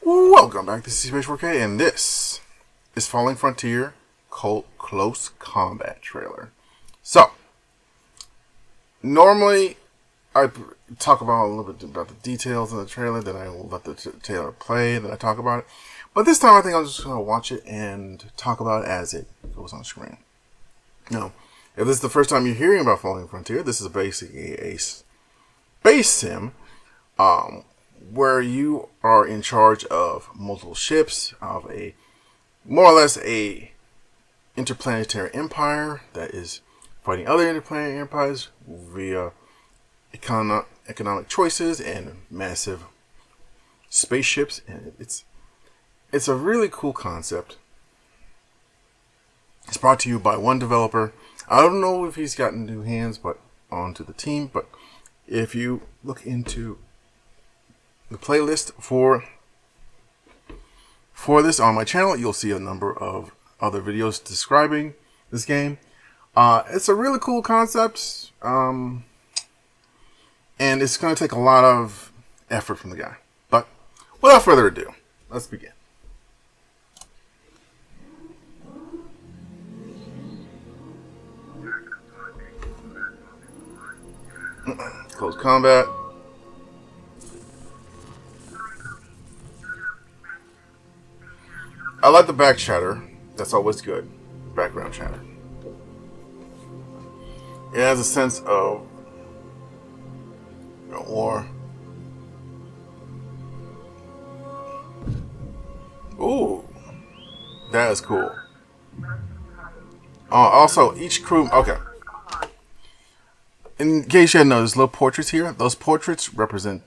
Welcome back to Space4K, and this is Falling Frontier Close Combat trailer. So, normally I talk about a little bit about the details of the trailer, then I will let the trailer play, then I talk about it. But this time I think I'm just going to watch it and talk about it as it goes on screen. Now, if this is the first time you're hearing about Falling Frontier, this is basically a space sim where you are in charge of multiple ships, of a more or less a interplanetary empire that is fighting other interplanetary empires via economic choices and massive spaceships, and it's a really cool concept. It's brought to you by one developer. I don't know if he's gotten new hands onto the team, but if you look into the playlist for this on my channel, you'll see a number of other videos describing this game. It's a really cool concept, and it's going to take a lot of effort from the guy. But without further ado, let's begin. Close combat. I like the back chatter. That's always good. Background chatter. It has a sense of war. Ooh, that is cool. Also, each crew. Okay. In case you hadn't noticed, little portraits here. Those portraits represent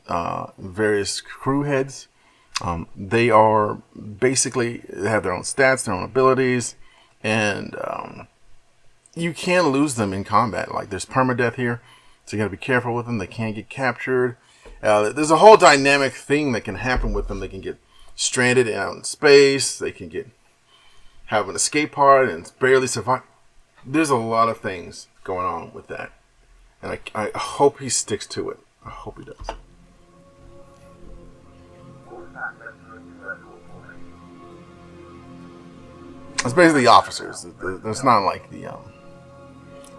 various crew heads. They are basically have their own stats, their own abilities, and you can lose them in combat. Like there's permadeath here, so you got to be careful with them. They can't get captured. There's a whole dynamic thing that can happen with them. They can get stranded out in space. They can have an escape pod and barely survive. There's a lot of things going on with that, and I hope he sticks to it. I hope he does. It's basically the officers. It's not like the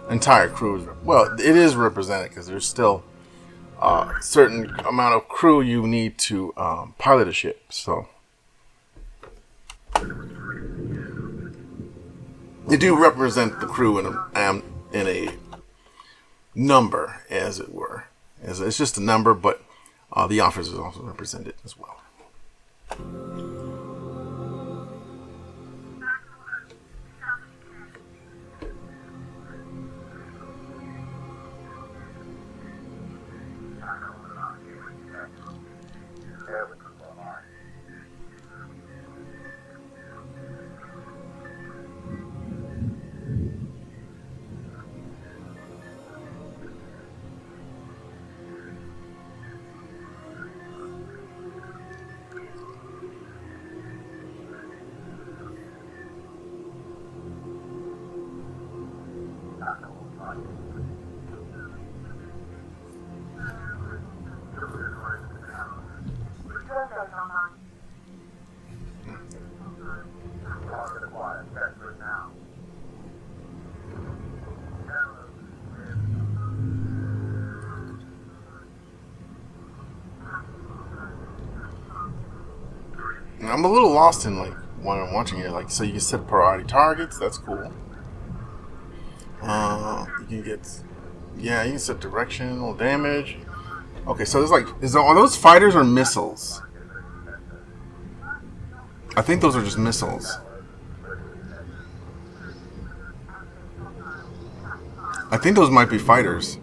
entire crew. Well, it is represented because there's still a certain amount of crew you need to pilot a ship. So they do represent the crew in a number, as it were. It's just a number, but the officers are also represented as well. I'm a little lost in like when I'm watching it. Like, so you can set priority targets. That's cool. You can get, you can set directional damage. Okay, so there's like, are those fighters or missiles? I think those are just missiles. I think those might be fighters.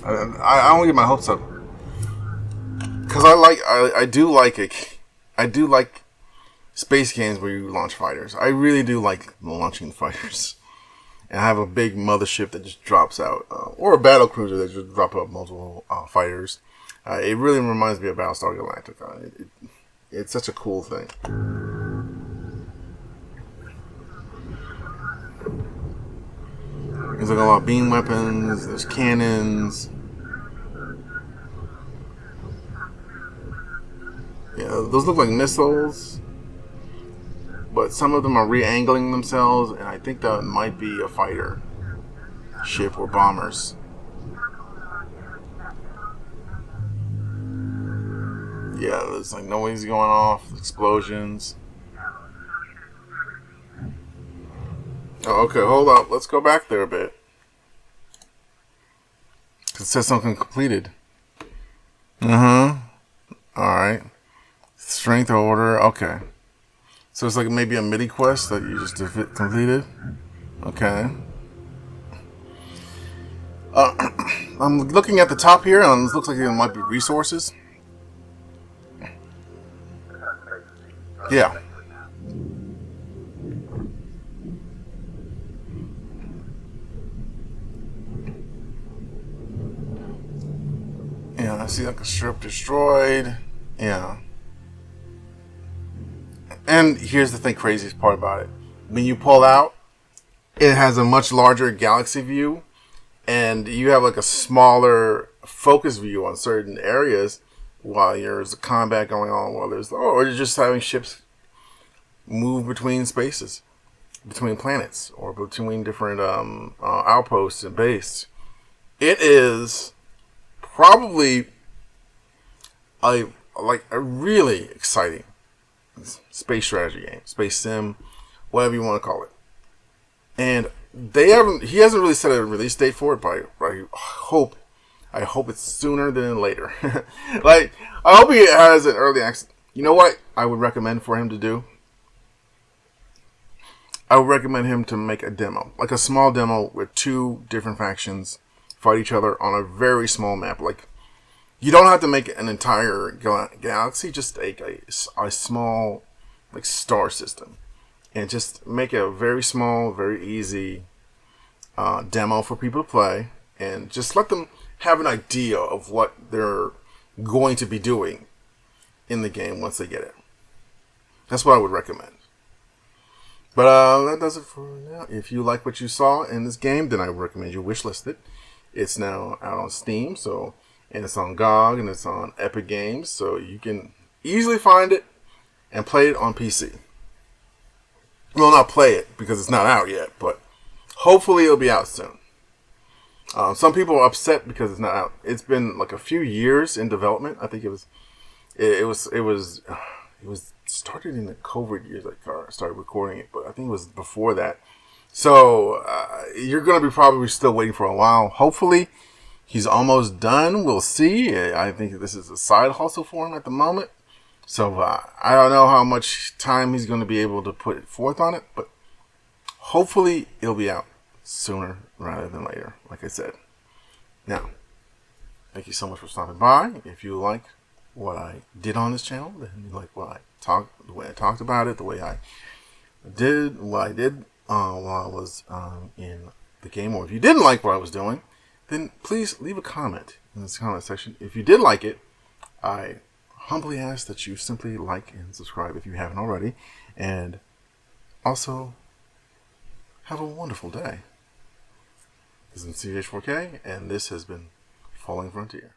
I don't get my hopes up because I do like space games where you launch fighters. I really do like launching fighters. And I have a big mothership that just drops out, or a battle cruiser that just drop out multiple fighters. It really reminds me of Battlestar Galactica. It's such a cool thing. There's like a lot of beam weapons. There's cannons. Yeah, those look like missiles, but some of them are re-angling themselves, and I think that might be a fighter ship or bombers. Yeah, there's like noise going off, explosions. Oh, okay, hold up. Let's go back there a bit. It says something completed. Alright. Strength order. Okay. So it's like maybe a MIDI quest that you just completed. Okay. I'm looking at the top here, and it looks like there might be resources. Yeah. Yeah, I see like a strip destroyed. Yeah. And here's the thing, craziest part about it. When you pull out, it has a much larger galaxy view, and you have like a smaller focus view on certain areas while there's a combat going on, or you're just having ships move between spaces, between planets, or between different outposts and base. It is probably a really exciting space strategy game, space sim, whatever you want to call it. And he hasn't really set a release date for it, but I hope it's sooner than later. Like, I hope he has an early access. You know what I would recommend for him to do? I would recommend him to make a demo, like a small demo where 2 different factions fight each other on a very small map. Like, you don't have to make an entire galaxy, just a small, like, star system. And just make a very small, very easy demo for people to play. And just let them have an idea of what they're going to be doing in the game once they get it. That's what I would recommend. But that does it for now. If you like what you saw in this game, then I would recommend you wishlist it. It's now out on Steam, and it's on GOG, and it's on Epic Games, so you can easily find it and play it on PC. Well, not play it because it's not out yet, but hopefully it'll be out soon. Some people are upset because it's not out. It's been like a few years in development. I think it was started in the COVID years. I started recording it, but I think it was before that. So you're going to be probably still waiting for a while. Hopefully he's almost done. We'll see. I think this is a side hustle for him at the moment. So I don't know how much time he's going to be able to put forth on it, but hopefully it'll be out sooner rather than later, like I said. Now, thank you so much for stopping by. If you like what I did on this channel, then you like the way I talked about it, the way I did what I did while I was in the game, or if you didn't like what I was doing, then please leave a comment in this comment section. If you did like it, I humbly ask that you simply like and subscribe if you haven't already, and also have a wonderful day. This is CH4K, and this has been Falling Frontier.